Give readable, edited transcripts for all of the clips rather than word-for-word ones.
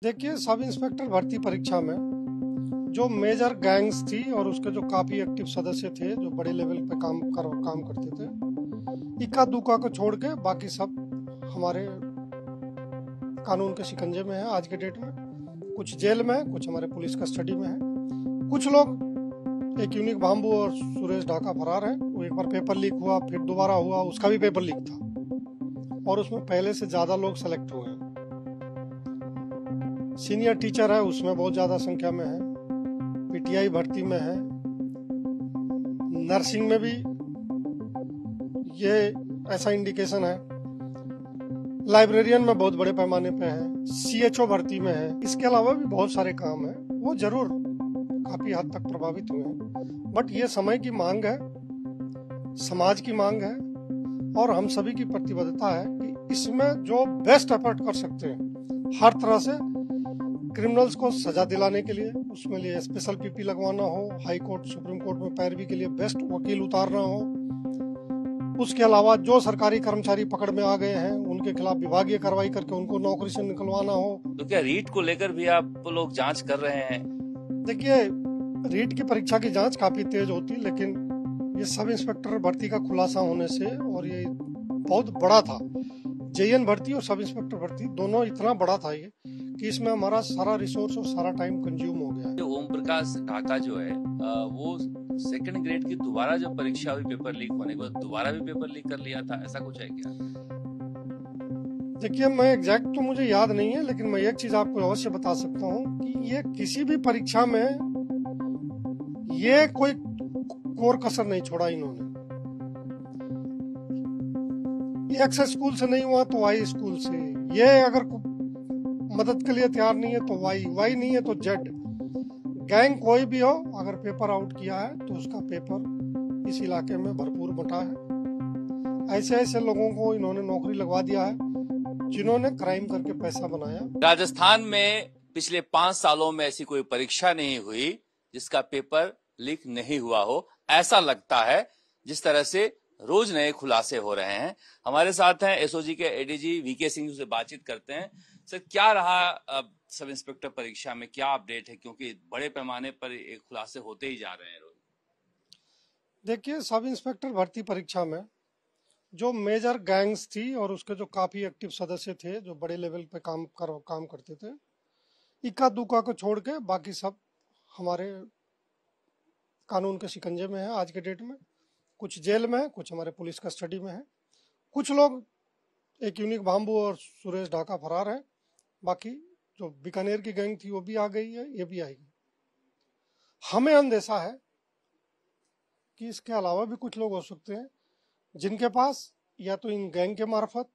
देखिए, sub inspector भर्ती परीक्षा में जो मेजर गैंग्स थी और उसके जो काफ़ी एक्टिव सदस्य थे जो बड़े लेवल पे काम करते थे, इक्का दुक्का को छोड़ के बाकी सब हमारे कानून के शिकंजे में है आज के डेट में। कुछ जेल में है, कुछ हमारे पुलिस कस्टडी में है। कुछ लोग, एक यूनिक बाम्बू और सुरेश ढाका फरार है। वो एक बार पेपर लीक हुआ, फिर दोबारा हुआ, उसका भी पेपर लीक था और उसमें पहले से ज़्यादा लोग सेलेक्ट हुए हैं। सीनियर टीचर है, उसमें बहुत ज़्यादा संख्या में है। पीटीआई भर्ती में है, नर्सिंग में भी ये ऐसा इंडिकेशन है। लाइब्रेरियन में बहुत बड़े पैमाने पे है, सीएचओ भर्ती में है। इसके अलावा भी बहुत सारे काम हैं, वो जरूर काफ़ी हद तक प्रभावित हुए हैं। बट ये समय की मांग है, समाज की मांग है और हम सभी की प्रतिबद्धता है कि इसमें जो बेस्ट एफर्ट कर सकते हैं हर तरह से क्रिमिनल्स को सजा दिलाने के लिए, उसमें लिए स्पेशल पीपी लगवाना हो, हाई कोर्ट सुप्रीम कोर्ट में पैरवी के लिए बेस्ट वकील उतारना हो। उसके अलावा जो सरकारी कर्मचारी पकड़ में आ गए हैं उनके खिलाफ विभागीय कार्रवाई करके उनको नौकरी से निकलवाना हो। तो क्या रीट को लेकर भी आप लोग जांच कर रहे हैं? देखिए, रीट की परीक्षा की जांच काफी तेज होती, लेकिन ये सब इंस्पेक्टर भर्ती का खुलासा होने से, और ये बहुत बड़ा था, जेईएन भर्ती और सब इंस्पेक्टर भर्ती दोनों इतना बड़ा था ये कि इसमें हमारा सारा रिसोर्स और सारा टाइम कंज्यूम हो गया है। ओम प्रकाश ढाका जो है वो सेकंड ग्रेड की दोबारा जब परीक्षा हुई पेपर लीक होने के बाद दोबारा भी पेपर लीक कर लिया था, ऐसा कुछ है क्या? देखिए, मैं एग्जैक्ट तो मुझे याद नहीं है, लेकिन मैं एक चीज आपको अवश्य बता सकता हूँ कि ये किसी भी परीक्षा में ये कोई कोर कसर नहीं छोड़ा इन्होंने। एक्स स्कूल से नहीं हुआ तो वाई स्कूल से, ये अगर मदद के लिए तैयार नहीं है तो वाई नहीं है तो जेड। गैंग कोई भी हो, अगर पेपर आउट किया है तो उसका पेपर इस इलाके में भरपूर बटा है। ऐसे ऐसे लोगों को इन्होंने नौकरी लगवा दिया है जिन्होंने क्राइम करके पैसा बनाया। राजस्थान में पिछले 5 सालों में ऐसी कोई परीक्षा नहीं हुई जिसका पेपर लीक नहीं हुआ हो, ऐसा लगता है जिस तरह से रोज नए खुलासे हो रहे हैं। हमारे साथ हैं एसओजी के एडीजी वीके सिंह से बातचीत करते हैं। सर, क्या रहा सब इंस्पेक्टर परीक्षा में, क्या अपडेट है, क्योंकि बड़े पैमाने पर एक खुलासे होते ही जा रहे हैं रोज। देखिए, सब इंस्पेक्टर भर्ती परीक्षा में जो मेजर गैंग्स थी और उसके जो काफी एक्टिव सदस्य थे जो बड़े लेवल पे काम करते थे, इक्का दुक्का को छोड़ के बाकी सब हमारे कानून के शिकंजे में है आज के डेट में। कुछ जेल में है, कुछ हमारे पुलिस कस्टडी में है। कुछ लोग, एक यूनिक बाम्बू और सुरेश ढाका फरार है। बाकी जो बीकानेर की गैंग थी वो भी आ गई है, ये भी आएगी। हमें अंदेशा है कि इसके अलावा भी कुछ लोग हो सकते हैं जिनके पास या तो इन गैंग के मार्फत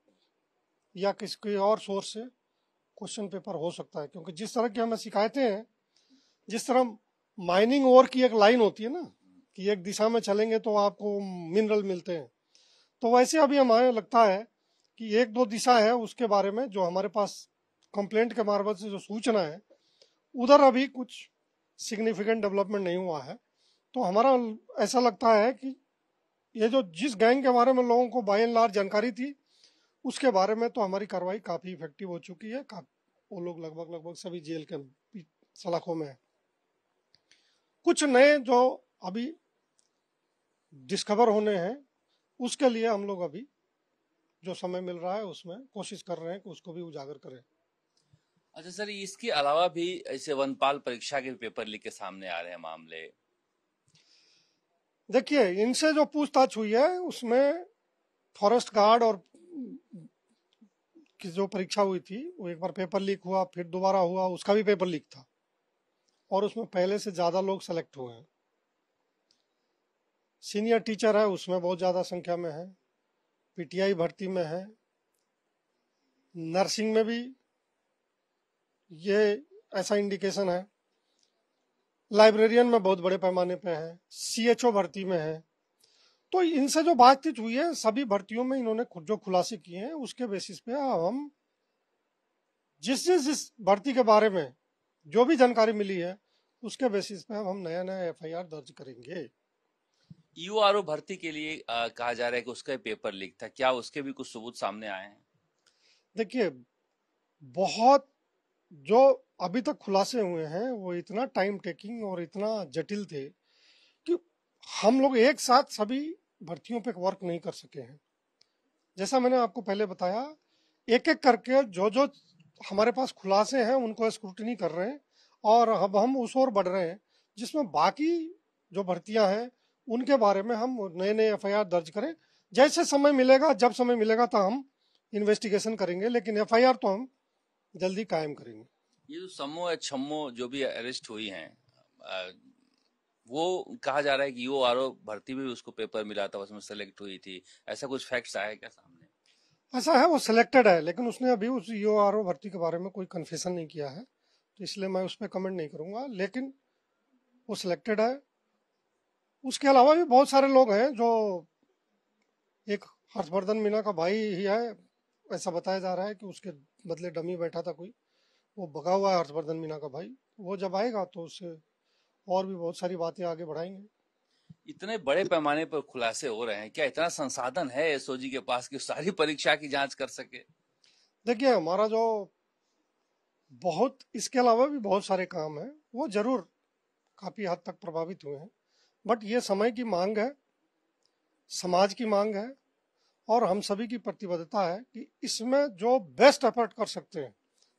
या किसी और सोर्स से क्वेश्चन पेपर हो सकता है। क्योंकि जिस तरह की हमें शिकायतें हैं, जिस तरह माइनिंग ओर की एक लाइन होती है ना कि एक दिशा में चलेंगे तो आपको मिनरल मिलते हैं, तो वैसे अभी हमें लगता है कि एक दो दिशा है उसके बारे में जो हमारे पास कंप्लेंट के मार्फत से जो सूचना है, उधर अभी कुछ सिग्निफिकेंट डेवलपमेंट नहीं हुआ है। तो हमारा ऐसा लगता है कि ये जो जिस गैंग के बारे में लोगों को बाय एंड लार्ज जानकारी थी उसके बारे में तो हमारी कार्रवाई काफ़ी इफेक्टिव हो चुकी है। वो लोग लगभग सभी जेल के सलाखों में है। कुछ नए जो अभी डिस्कवर होने हैं उसके लिए हम लोग अभी जो समय मिल रहा है उसमें कोशिश कर रहे हैं कि उसको भी उजागर करें। अच्छा सर, इसके अलावा भी ऐसे वनपाल परीक्षा के पेपर लीक के सामने आ रहे हैं मामले। देखिए, इनसे जो पूछताछ हुई है उसमें फॉरेस्ट गार्ड और की जो परीक्षा हुई थी वो एक बार पेपर लीक हुआ, फिर दोबारा हुआ, उसका भी पेपर लीक था और उसमें पहले से ज़्यादा लोग सेलेक्ट हुए हैं। सीनियर टीचर है, उसमें बहुत ज़्यादा संख्या में है। पीटीआई भर्ती में है, नर्सिंग में भी ये ऐसा इंडिकेशन है। लाइब्रेरियन में बहुत बड़े पैमाने पे है, सीएचओ भर्ती में है। तो इनसे जो बातचीत हुई है सभी भर्तियों में इन्होंने जो खुलासे किए हैं उसके बेसिस पे हम जिस भर्ती के बारे में जो भी जानकारी मिली है उसके बेसिस पे हम नया नया एफआईआर दर्ज करेंगे। यूआरओ भर्ती के लिए कहा जा रहा है कि उसका पेपर लीक था, क्या उसके भी कुछ सबूत सामने आए हैं? देखिए, बहुत जो अभी तक खुलासे हुए हैं वो इतना टाइम टेकिंग और इतना जटिल थे कि हम लोग एक साथ सभी भर्तियों पे वर्क नहीं कर सके हैं। जैसा मैंने आपको पहले बताया, एक एक करके जो जो हमारे पास खुलासे हैं उनको स्क्रूटनी कर रहे हैं और अब हम उस ओर बढ़ रहे हैं जिसमें बाकी जो भर्तियां हैं उनके बारे में हम नए नए एफआईआर दर्ज करें। जैसे समय मिलेगा, जब समय मिलेगा तो हम इन्वेस्टिगेशन करेंगे, लेकिन एफआईआर तो हम जल्दी कायम करेंगे। ये जो सम्मो या छम्मो जो भी अरेस्ट हुई हैं, वो कहा जा रहा है कि यूआरओ भर्ती में भी उसको पेपर मिला था, उसमें सेलेक्ट हुई थी। ऐसा कुछ फैक्ट्स आया क्या सामने? ऐसा है, वो सिलेक्टेड है, लेकिन उसने अभी उस यूआरओ भर्ती के बारे में कोई कन्फेशन नहीं किया है, तो इसलिए मैं उस पर कमेंट नहीं करूंगा, लेकिन वो सिलेक्टेड है। उसके अलावा भी बहुत सारे लोग हैं जो, एक हर्षवर्धन मीना का भाई ही है, ऐसा बताया जा रहा है कि उसके बदले डमी बैठा था कोई, वो भगा हुआ है हर्षवर्धन मीना का भाई। वो जब आएगा तो उससे और भी बहुत सारी बातें आगे बढ़ाएंगे। इतने बड़े पैमाने पर खुलासे हो रहे हैं, क्या इतना संसाधन है एसओजी के पास कि सारी परीक्षा की जांच कर सके? देखिए, हमारा जो बहुत, इसके अलावा भी बहुत सारे काम हैं, वो जरूर काफी हद तक प्रभावित हुए हैं, बट ये समय की मांग है, समाज की मांग है, और हम सभी की प्रतिबद्धता है कि इसमें जो बेस्ट एफर्ट कर सकते हैं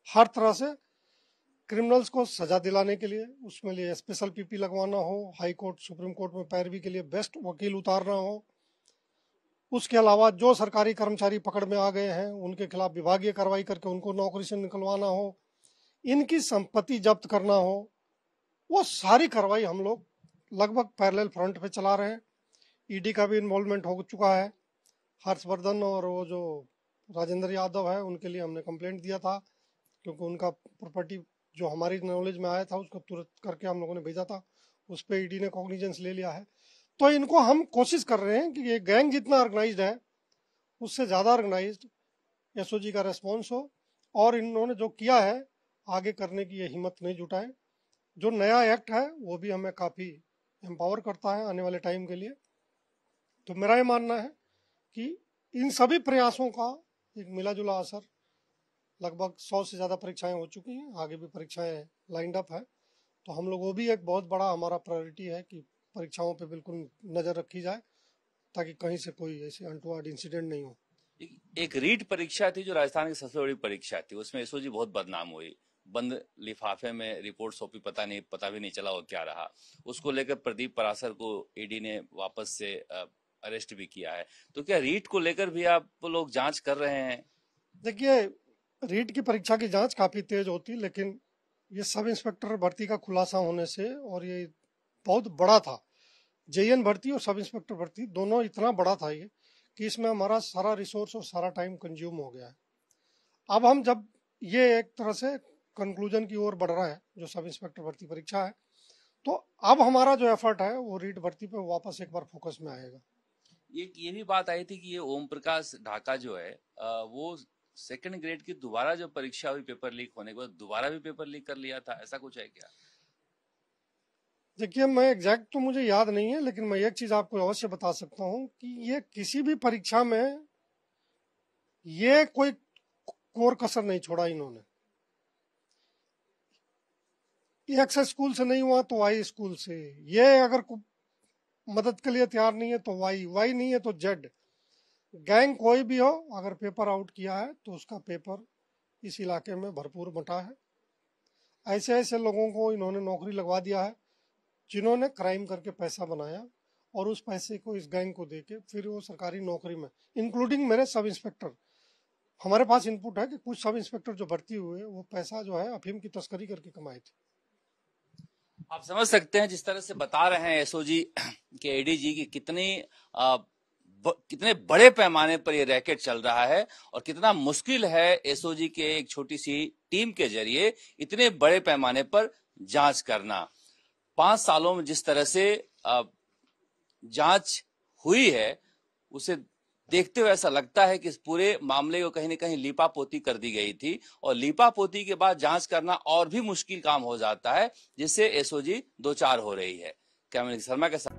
हर तरह से, क्रिमिनल्स को सजा दिलाने के लिए, उसमें लिए स्पेशल पीपी लगवाना हो, हाई कोर्ट सुप्रीम कोर्ट में पैरवी के लिए बेस्ट वकील उतारना हो, उसके अलावा जो सरकारी कर्मचारी पकड़ में आ गए हैं उनके खिलाफ विभागीय कार्रवाई करके उनको नौकरी से निकलवाना हो, इनकी संपत्ति जब्त करना हो, वो सारी कार्रवाई हम लोग लगभग पैरेलल फ्रंट पे चला रहे हैं। ईडी का भी इन्वॉल्वमेंट हो चुका है। हर्षवर्धन और वो जो राजेंद्र यादव है उनके लिए हमने कंप्लेंट दिया था, क्योंकि उनका प्रॉपर्टी जो हमारी नॉलेज में आया था उसको तुरंत करके हम लोगों ने भेजा था, उस पर ईडी ने कॉग्निजेंस ले लिया है। तो इनको हम कोशिश कर रहे हैं कि ये गैंग जितना ऑर्गेनाइज्ड है उससे ज़्यादा ऑर्गेनाइज्ड एसओजी का रेस्पॉन्स हो, और इन्होंने जो किया है आगे करने की ये हिम्मत नहीं जुटाए। जो नया एक्ट है वो भी हमें काफ़ी एम्पावर करता है आने वाले टाइम के लिए। तो मेरा ये मानना है कि इन सभी प्रयासों का एक मिला जुला असर, लगभग 100 से ज़्यादा परीक्षाएं हो चुकी हैं, आगे भी परीक्षाएं लाइंड अप है, तो हम लोग, वो भी एक बहुत बड़ा हमारा प्रायोरिटी है कि परीक्षाओं पे बिल्कुल नज़र रखी जाए ताकि कहीं से कोई ऐसी अनटूवर्ड इंसिडेंट नहीं हो। एक रीट परीक्षा थी जो राजस्थान की सबसे बड़ी परीक्षा थी, उसमें एसओजी बहुत बदनाम हुई। बंद लिफाफे में रिपोर्ट सौंपी, पता भी नहीं चला वो क्या रहा। उसको लेकर प्रदीप परासर को ईडी ने वापस से अरेस्ट भी किया है। तो क्या रीट को लेकर भी आप लोग जांच कर रहे हैं? देखिए, रीट की परीक्षा की जांच काफ़ी तेज होती, लेकिन ये सब इंस्पेक्टर भर्ती का खुलासा होने से, और ये बहुत बड़ा था, जेईएन भर्ती और सब इंस्पेक्टर भर्ती दोनों इतना बड़ा था ये, कि इसमें हमारा सारा रिसोर्स और सारा टाइम कंज्यूम हो गया है। अब हम जब ये एक तरह से कंक्लूजन की ओर बढ़ रहा है जो सब इंस्पेक्टर भर्ती परीक्षा है, तो अब हमारा जो एफर्ट है वो रीट भर्ती पे वापस एक बार फोकस में आएगा। ये भी बात आई थी कि ये ओम प्रकाश ढाका जो है, वो सेकंड ग्रेड की दोबारा जो परीक्षा हुई पेपर लीक होने के बाद दोबारा भी पेपर लीक कर लिया था, ऐसा कुछ है क्या? देखिए, मैं एग्जैक्ट तो मुझे याद नहीं है, लेकिन मैं एक चीज आपको अवश्य बता सकता हूँ कि ये किसी भी परीक्षा में ये कोई कोर कसर नहीं छोड़ा इन्होंने। एक से स्कूल से नहीं हुआ तो वाई स्कूल से, ये अगर मदद के लिए तैयार नहीं है तो वाई नहीं है तो जेड, गैंग कोई भी हो, अगर पेपर आउट किया है तो उसका पेपर इस इलाके में भरपूर बंटा है। ऐसे ऐसे लोगों को इन्होंने नौकरी लगवा दिया है जिन्होंने क्राइम करके पैसा बनाया, और उस पैसे को इस गैंग को देके फिर वो सरकारी नौकरी में, इंक्लूडिंग मेरे सब इंस्पेक्टर, हमारे पास इनपुट है कि कुछ सब इंस्पेक्टर जो भर्ती हुए वो पैसा जो है अफीम की तस्करी करके कमाए थे। आप समझ सकते हैं जिस तरह से बता रहे हैं एसओजी के एडीजी की कितने बड़े पैमाने पर ये रैकेट चल रहा है, और कितना मुश्किल है एसओजी के एक छोटी सी टीम के जरिए इतने बड़े पैमाने पर जांच करना। 5 सालों में जिस तरह से जांच हुई है उसे देखते हुए ऐसा लगता है कि इस पूरे मामले को कहीं न कहीं लीपापोती कर दी गई थी, और लीपापोती के बाद जांच करना और भी मुश्किल काम हो जाता है, जिससे एसओजी दो चार हो रही है। कैमरे शर्मा के साथ